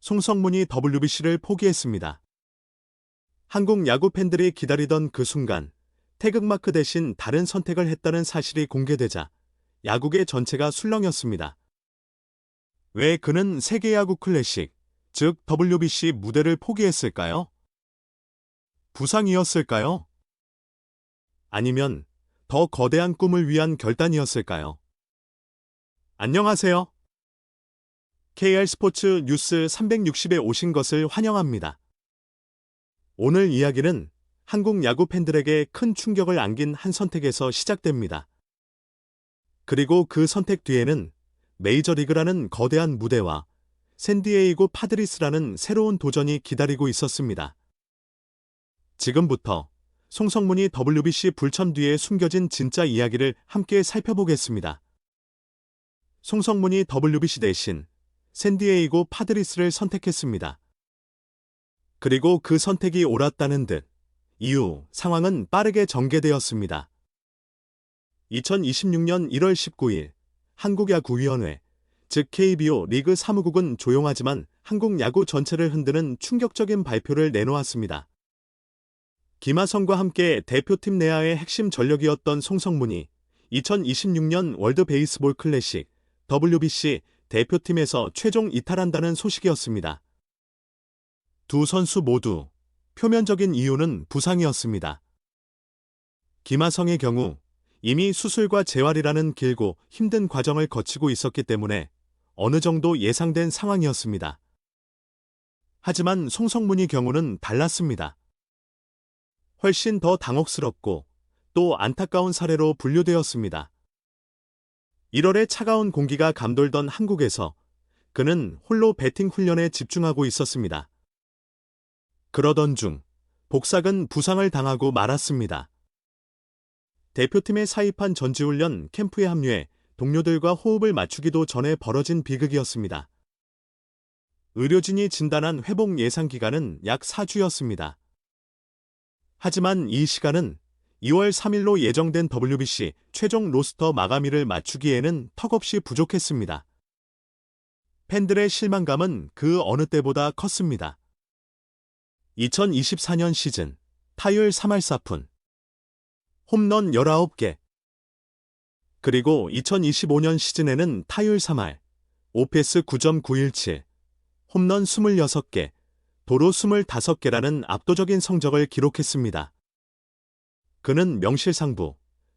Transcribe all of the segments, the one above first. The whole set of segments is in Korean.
송성문이 WBC를 포기했습니다. 한국 야구 팬들이 기다리던 그 순간 태극마크 대신 다른 선택을 했다는 사실이 공개되자 야구계 전체가 술렁였습니다. 왜 그는 세계야구 클래식, 즉 WBC 무대를 포기했을까요? 부상이었을까요? 아니면 더 거대한 꿈을 위한 결단이었을까요? 안녕하세요. KR스포츠 뉴스 360에 오신 것을 환영합니다. 오늘 이야기는 한국 야구 팬들에게 큰 충격을 안긴 한 선택에서 시작됩니다. 그리고 그 선택 뒤에는 메이저리그라는 거대한 무대와 샌디에이고 파드리스라는 새로운 도전이 기다리고 있었습니다. 지금부터 송성문이 WBC 불참 뒤에 숨겨진 진짜 이야기를 함께 살펴보겠습니다. 송성문이 WBC 대신 샌디에이고 파드리스를 선택했습니다. 그리고 그 선택이 옳았다는 듯 이후 상황은 빠르게 전개되었습니다. 2026년 1월 19일 한국야구위원회, 즉 KBO 리그 사무국은 조용하지만 한국 야구 전체를 흔드는 충격적인 발표를 내놓았습니다. 김하성과 함께 대표팀 내야의 핵심 전력이었던 송성문이 2026년 월드 베이스볼 클래식 WBC 대표팀에서 최종 이탈한다는 소식이었습니다. 두 선수 모두 표면적인 이유는 부상이었습니다. 김하성의 경우 이미 수술과 재활이라는 길고 힘든 과정을 거치고 있었기 때문에 어느 정도 예상된 상황이었습니다. 하지만 송성문의 경우는 달랐습니다. 훨씬 더 당혹스럽고 또 안타까운 사례로 분류되었습니다. 1월에 차가운 공기가 감돌던 한국에서 그는 홀로 배팅 훈련에 집중하고 있었습니다. 그러던 중 복삭은 부상을 당하고 말았습니다. 대표팀에 사입한 전지훈련 캠프에 합류해 동료들과 호흡을 맞추기도 전에 벌어진 비극이었습니다. 의료진이 진단한 회복 예상 기간은 약 4주였습니다. 하지만 이 시간은 2월 3일로 예정된 WBC 최종 로스터 마감일을 맞추기에는 턱없이 부족했습니다. 팬들의 실망감은 그 어느 때보다 컸습니다. 2024년 시즌 타율 3할 4푼, 홈런 19개. 그리고 2025년 시즌에는 타율 3할, OPS 9.917, 홈런 26개, 도루 25개라는 압도적인 성적을 기록했습니다. 그는 명실상부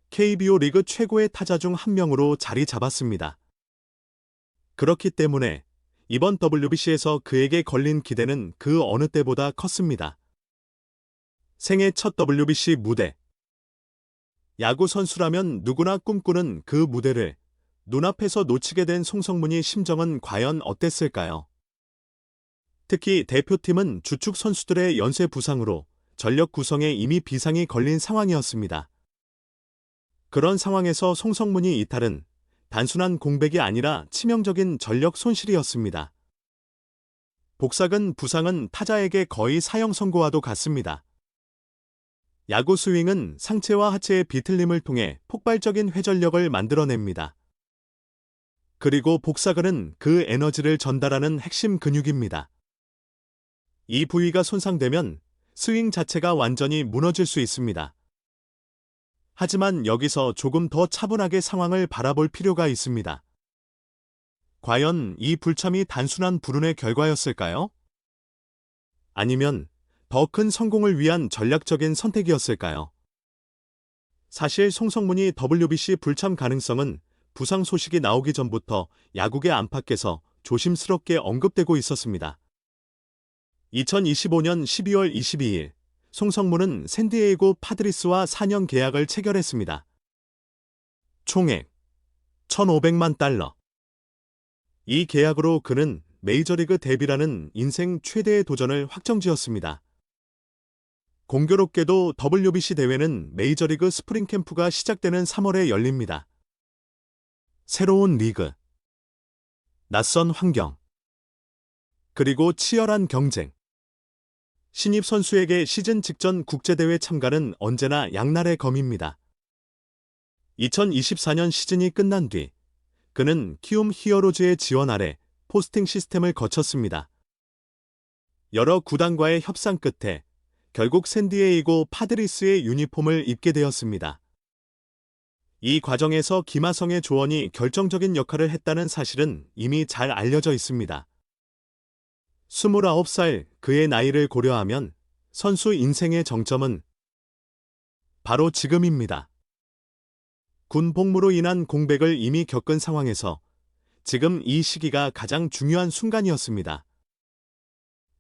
KBO 리그 최고의 타자 중 한 명으로 자리 잡았습니다. 그렇기 때문에 이번 WBC에서 그에게 걸린 기대는 그 어느 때보다 컸습니다. 생애 첫 WBC 무대. 야구 선수라면 누구나 꿈꾸는 그 무대를 눈앞에서 놓치게 된 송성문의 심정은 과연 어땠을까요? 특히 대표팀은 주축 선수들의 연쇄 부상으로 전력 구성에 이미 비상이 걸린 상황이었습니다. 그런 상황에서 송성문이 이탈은 단순한 공백이 아니라 치명적인 전력 손실이었습니다. 복삭은 부상은 타자에게 거의 사형 선고와도 같습니다. 야구 스윙은 상체와 하체의 비틀림을 통해 폭발적인 회전력을 만들어냅니다. 그리고 복사근은 그 에너지를 전달하는 핵심 근육입니다. 이 부위가 손상되면 스윙 자체가 완전히 무너질 수 있습니다. 하지만 여기서 조금 더 차분하게 상황을 바라볼 필요가 있습니다. 과연 이 불참이 단순한 불운의 결과였을까요? 아니면 더 큰 성공을 위한 전략적인 선택이었을까요? 사실 송성문이 WBC 불참 가능성은 부상 소식이 나오기 전부터 야구계 안팎에서 조심스럽게 언급되고 있었습니다. 2025년 12월 22일, 송성문은 샌디에이고 파드리스와 4년 계약을 체결했습니다. 총액 1,500만 달러. 이 계약으로 그는 메이저리그 데뷔라는 인생 최대의 도전을 확정지었습니다. 공교롭게도 WBC 대회는 메이저리그 스프링 캠프가 시작되는 3월에 열립니다. 새로운 리그, 낯선 환경, 그리고 치열한 경쟁. 신입 선수에게 시즌 직전 국제대회 참가는 언제나 양날의 검입니다. 2024년 시즌이 끝난 뒤 그는 키움 히어로즈의 지원 아래 포스팅 시스템을 거쳤습니다. 여러 구단과의 협상 끝에 결국 샌디에이고 파드리스의 유니폼을 입게 되었습니다. 이 과정에서 김하성의 조언이 결정적인 역할을 했다는 사실은 이미 잘 알려져 있습니다. 29살 그의 나이를 고려하면 선수 인생의 정점은 바로 지금입니다. 군 복무로 인한 공백을 이미 겪은 상황에서 지금 이 시기가 가장 중요한 순간이었습니다.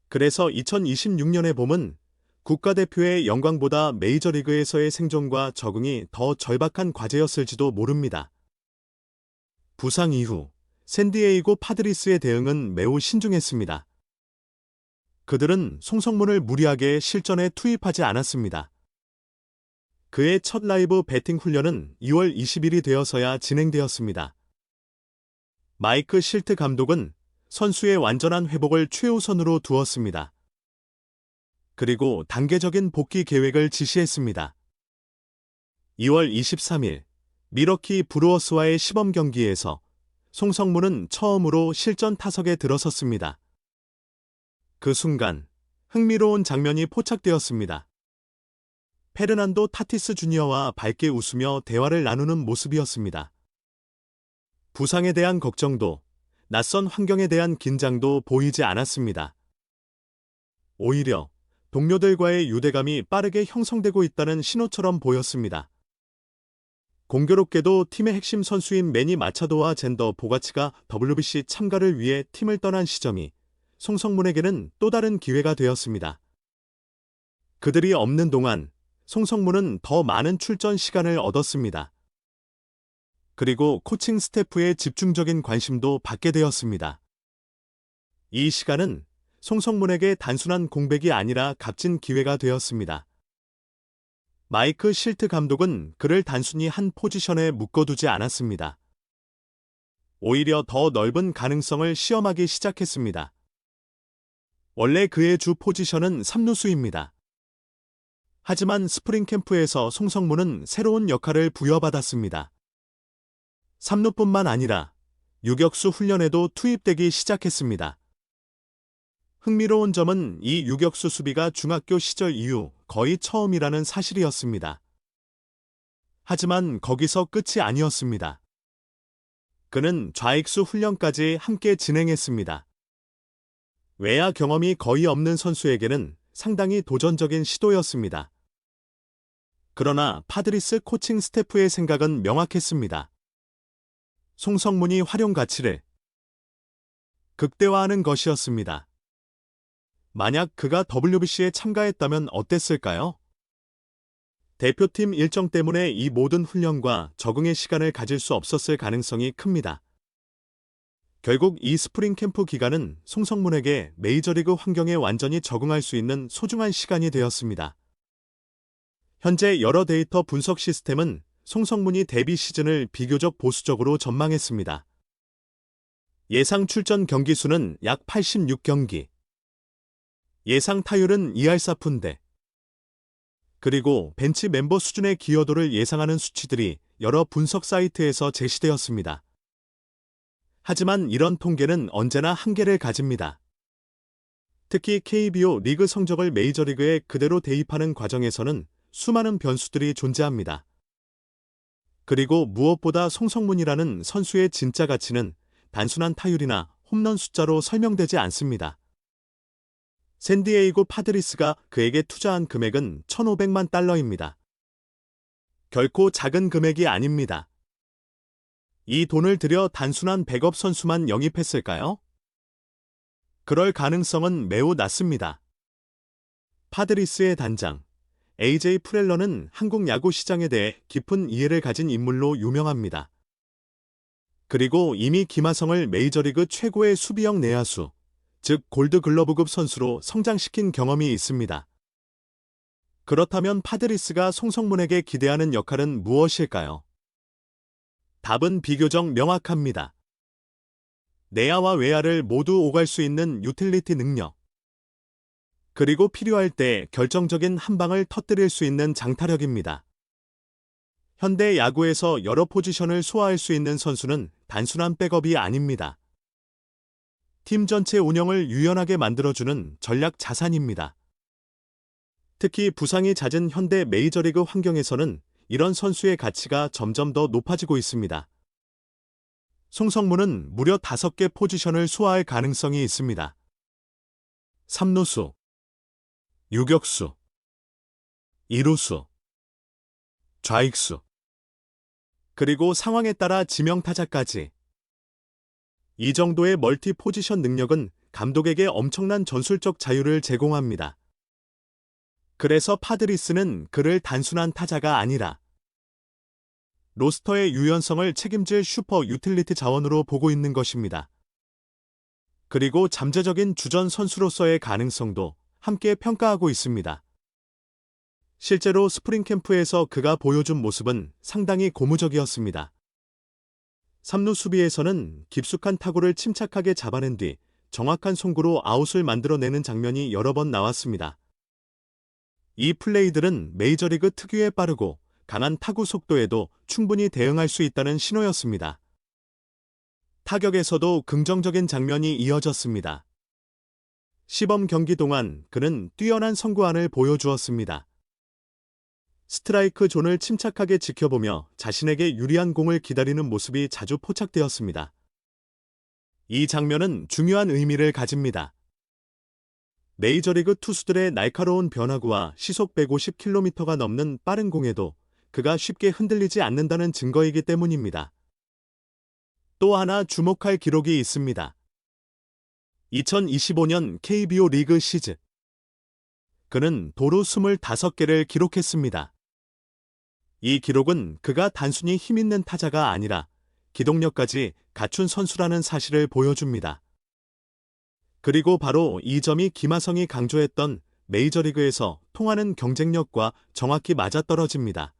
그래서 2026년의 봄은 국가대표의 영광보다 메이저리그에서의 생존과 적응이 더 절박한 과제였을지도 모릅니다. 부상 이후 샌디에이고 파드리스의 대응은 매우 신중했습니다. 그들은 송성문을 무리하게 실전에 투입하지 않았습니다. 그의 첫 라이브 배팅 훈련은 2월 20일이 되어서야 진행되었습니다. 마이크 실트 감독은 선수의 완전한 회복을 최우선으로 두었습니다. 그리고 단계적인 복귀 계획을 지시했습니다. 2월 23일 미러키 브루어스와의 시범 경기에서 송성문은 처음으로 실전 타석에 들어섰습니다. 그 순간 흥미로운 장면이 포착되었습니다. 페르난도 타티스 주니어와 밝게 웃으며 대화를 나누는 모습이었습니다. 부상에 대한 걱정도 낯선 환경에 대한 긴장도 보이지 않았습니다. 오히려 동료들과의 유대감이 빠르게 형성되고 있다는 신호처럼 보였습니다. 공교롭게도 팀의 핵심 선수인 매니 마차도와 젠더 보가치가 WBC 참가를 위해 팀을 떠난 시점이 송성문에게는 또 다른 기회가 되었습니다. 그들이 없는 동안 송성문은 더 많은 출전 시간을 얻었습니다. 그리고 코칭 스태프의 집중적인 관심도 받게 되었습니다. 이 시간은 송성문에게 단순한 공백이 아니라 값진 기회가 되었습니다. 마이크 실트 감독은 그를 단순히 한 포지션에 묶어두지 않았습니다. 오히려 더 넓은 가능성을 시험하기 시작했습니다. 원래 그의 주 포지션은 3루수입니다. 하지만 스프링 캠프에서 송성문은 새로운 역할을 부여받았습니다. 3루뿐만 아니라 유격수 훈련에도 투입되기 시작했습니다. 흥미로운 점은 이 유격수 수비가 중학교 시절 이후 거의 처음이라는 사실이었습니다. 하지만 거기서 끝이 아니었습니다. 그는 좌익수 훈련까지 함께 진행했습니다. 외야 경험이 거의 없는 선수에게는 상당히 도전적인 시도였습니다. 그러나 파드리스 코칭 스태프의 생각은 명확했습니다. 송성문이 활용 가치를 극대화하는 것이었습니다. 만약 그가 WBC에 참가했다면 어땠을까요? 대표팀 일정 때문에 이 모든 훈련과 적응의 시간을 가질 수 없었을 가능성이 큽니다. 결국 이 스프링 캠프 기간은 송성문에게 메이저리그 환경에 완전히 적응할 수 있는 소중한 시간이 되었습니다. 현재 여러 데이터 분석 시스템은 송성문이 데뷔 시즌을 비교적 보수적으로 전망했습니다. 예상 출전 경기 수는 약 86경기. 예상 타율은 2할 4푼대. 그리고 벤치 멤버 수준의 기여도를 예상하는 수치들이 여러 분석 사이트에서 제시되었습니다. 하지만 이런 통계는 언제나 한계를 가집니다. 특히 KBO 리그 성적을 메이저리그에 그대로 대입하는 과정에서는 수많은 변수들이 존재합니다. 그리고 무엇보다 송성문이라는 선수의 진짜 가치는 단순한 타율이나 홈런 숫자로 설명되지 않습니다. 샌디에이고 파드리스가 그에게 투자한 금액은 1,500만 달러입니다. 결코 작은 금액이 아닙니다. 이 돈을 들여 단순한 백업 선수만 영입했을까요? 그럴 가능성은 매우 낮습니다. 파드리스의 단장 AJ 프렐러는 한국 야구 시장에 대해 깊은 이해를 가진 인물로 유명합니다. 그리고 이미 김하성을 메이저리그 최고의 수비형 내야수, 즉 골드글러브급 선수로 성장시킨 경험이 있습니다. 그렇다면 파드리스가 송성문에게 기대하는 역할은 무엇일까요? 답은 비교적 명확합니다. 내야와 외야를 모두 오갈 수 있는 유틸리티 능력. 그리고 필요할 때 결정적인 한 방을 터뜨릴 수 있는 장타력입니다. 현대 야구에서 여러 포지션을 소화할 수 있는 선수는 단순한 백업이 아닙니다. 팀 전체 운영을 유연하게 만들어주는 전략 자산입니다. 특히 부상이 잦은 현대 메이저리그 환경에서는 이런 선수의 가치가 점점 더 높아지고 있습니다. 송성문은 무려 5개 포지션을 소화할 가능성이 있습니다. 3루수, 유격수, 2루수, 좌익수, 그리고 상황에 따라 지명타자까지. 이 정도의 멀티 포지션 능력은 감독에게 엄청난 전술적 자유를 제공합니다. 그래서 파드리스는 그를 단순한 타자가 아니라 로스터의 유연성을 책임질 슈퍼 유틸리티 자원으로 보고 있는 것입니다. 그리고 잠재적인 주전 선수로서의 가능성도 함께 평가하고 있습니다. 실제로 스프링 캠프에서 그가 보여준 모습은 상당히 고무적이었습니다. 3루 수비에서는 깊숙한 타구를 침착하게 잡아낸 뒤 정확한 송구로 아웃을 만들어내는 장면이 여러 번 나왔습니다. 이 플레이들은 메이저리그 특유의 빠르고 강한 타구 속도에도 충분히 대응할 수 있다는 신호였습니다. 타격에서도 긍정적인 장면이 이어졌습니다. 시범 경기 동안 그는 뛰어난 선구안을 보여주었습니다. 스트라이크 존을 침착하게 지켜보며 자신에게 유리한 공을 기다리는 모습이 자주 포착되었습니다. 이 장면은 중요한 의미를 가집니다. 메이저리그 투수들의 날카로운 변화구와 시속 150km가 넘는 빠른 공에도 그가 쉽게 흔들리지 않는다는 증거이기 때문입니다. 또 하나 주목할 기록이 있습니다. 2025년 KBO 리그 시즌. 그는 도루 25개를 기록했습니다. 이 기록은 그가 단순히 힘있는 타자가 아니라 기동력까지 갖춘 선수라는 사실을 보여줍니다. 그리고 바로 이 점이 김하성이 강조했던 메이저리그에서 통하는 경쟁력과 정확히 맞아떨어집니다.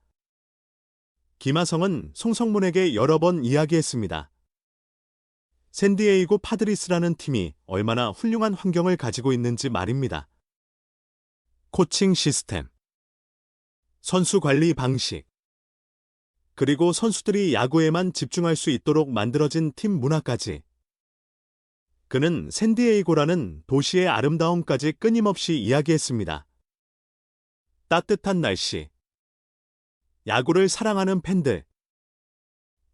김하성은 송성문에게 여러 번 이야기했습니다. 샌디에이고 파드리스라는 팀이 얼마나 훌륭한 환경을 가지고 있는지 말입니다. 코칭 시스템, 선수 관리 방식, 그리고 선수들이 야구에만 집중할 수 있도록 만들어진 팀 문화까지. 그는 샌디에이고라는 도시의 아름다움까지 끊임없이 이야기했습니다. 따뜻한 날씨, 야구를 사랑하는 팬들,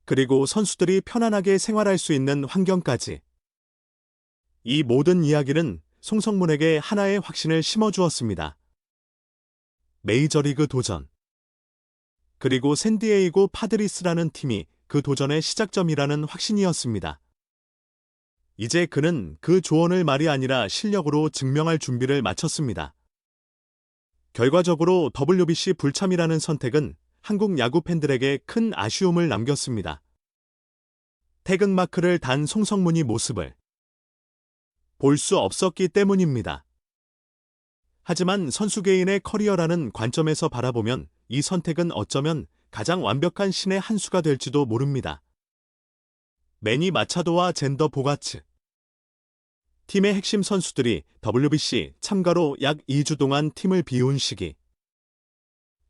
그리고 선수들이 편안하게 생활할 수 있는 환경까지. 이 모든 이야기는 송성문에게 하나의 확신을 심어주었습니다. 메이저리그 도전. 그리고 샌디에이고 파드리스라는 팀이 그 도전의 시작점이라는 확신이었습니다. 이제 그는 그 조언을 말이 아니라 실력으로 증명할 준비를 마쳤습니다. 결과적으로 WBC 불참이라는 선택은 한국 야구 팬들에게 큰 아쉬움을 남겼습니다. 태극마크를 단 송성문이 모습을 볼 수 없었기 때문입니다. 하지만 선수 개인의 커리어라는 관점에서 바라보면 이 선택은 어쩌면 가장 완벽한 신의 한 수가 될지도 모릅니다. 매니 마차도와 젠더 보가츠. 팀의 핵심 선수들이 WBC 참가로 약 2주 동안 팀을 비운 시기.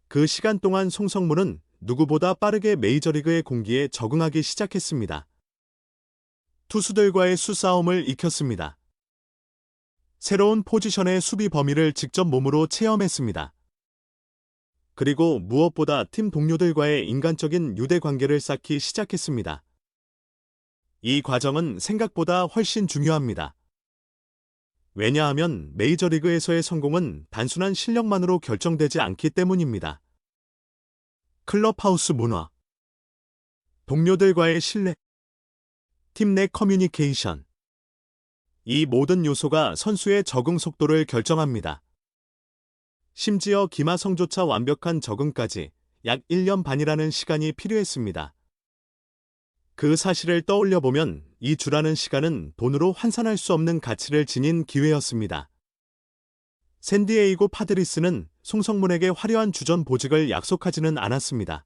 그 시간 동안 송성문은 누구보다 빠르게 메이저리그의 공기에 적응하기 시작했습니다. 투수들과의 수싸움을 익혔습니다. 새로운 포지션의 수비 범위를 직접 몸으로 체험했습니다. 그리고 무엇보다 팀 동료들과의 인간적인 유대 관계를 쌓기 시작했습니다. 이 과정은 생각보다 훨씬 중요합니다. 왜냐하면 메이저리그에서의 성공은 단순한 실력만으로 결정되지 않기 때문입니다. 클럽하우스 문화, 동료들과의 신뢰, 팀 내 커뮤니케이션. 이 모든 요소가 선수의 적응 속도를 결정합니다. 심지어 김하성조차 완벽한 적응까지 약 1년 반이라는 시간이 필요했습니다. 그 사실을 떠올려 보면 이 주라는 시간은 돈으로 환산할 수 없는 가치를 지닌 기회였습니다. 샌디에이고 파드리스는 송성문에게 화려한 주전 보직을 약속하지는 않았습니다.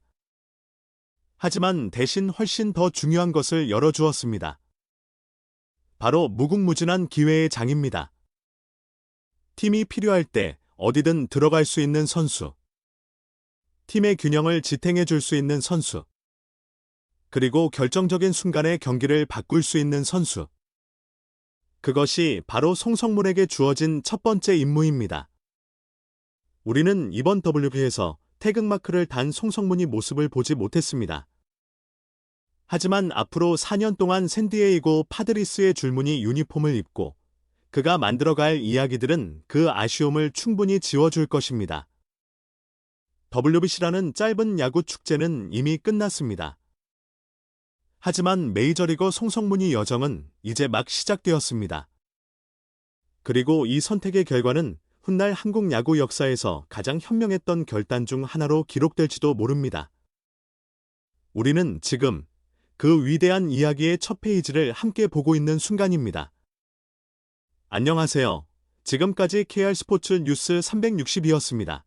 하지만 대신 훨씬 더 중요한 것을 열어주었습니다. 바로 무궁무진한 기회의 장입니다. 팀이 필요할 때 어디든 들어갈 수 있는 선수. 팀의 균형을 지탱해 줄 수 있는 선수. 그리고 결정적인 순간에 경기를 바꿀 수 있는 선수. 그것이 바로 송성문에게 주어진 첫 번째 임무입니다. 우리는 이번 WB에서 태극마크를 단 송성문이 모습을 보지 못했습니다. 하지만 앞으로 4년 동안 샌디에이고 파드리스의 줄무늬 유니폼을 입고 그가 만들어갈 이야기들은 그 아쉬움을 충분히 지워줄 것입니다. WBC라는 짧은 야구 축제는 이미 끝났습니다. 하지만 메이저리거 송성문이 여정은 이제 막 시작되었습니다. 그리고 이 선택의 결과는 훗날 한국 야구 역사에서 가장 현명했던 결단 중 하나로 기록될지도 모릅니다. 우리는 지금 그 위대한 이야기의 첫 페이지를 함께 보고 있는 순간입니다. 안녕하세요. 지금까지 KR 스포츠 뉴스 360이었습니다.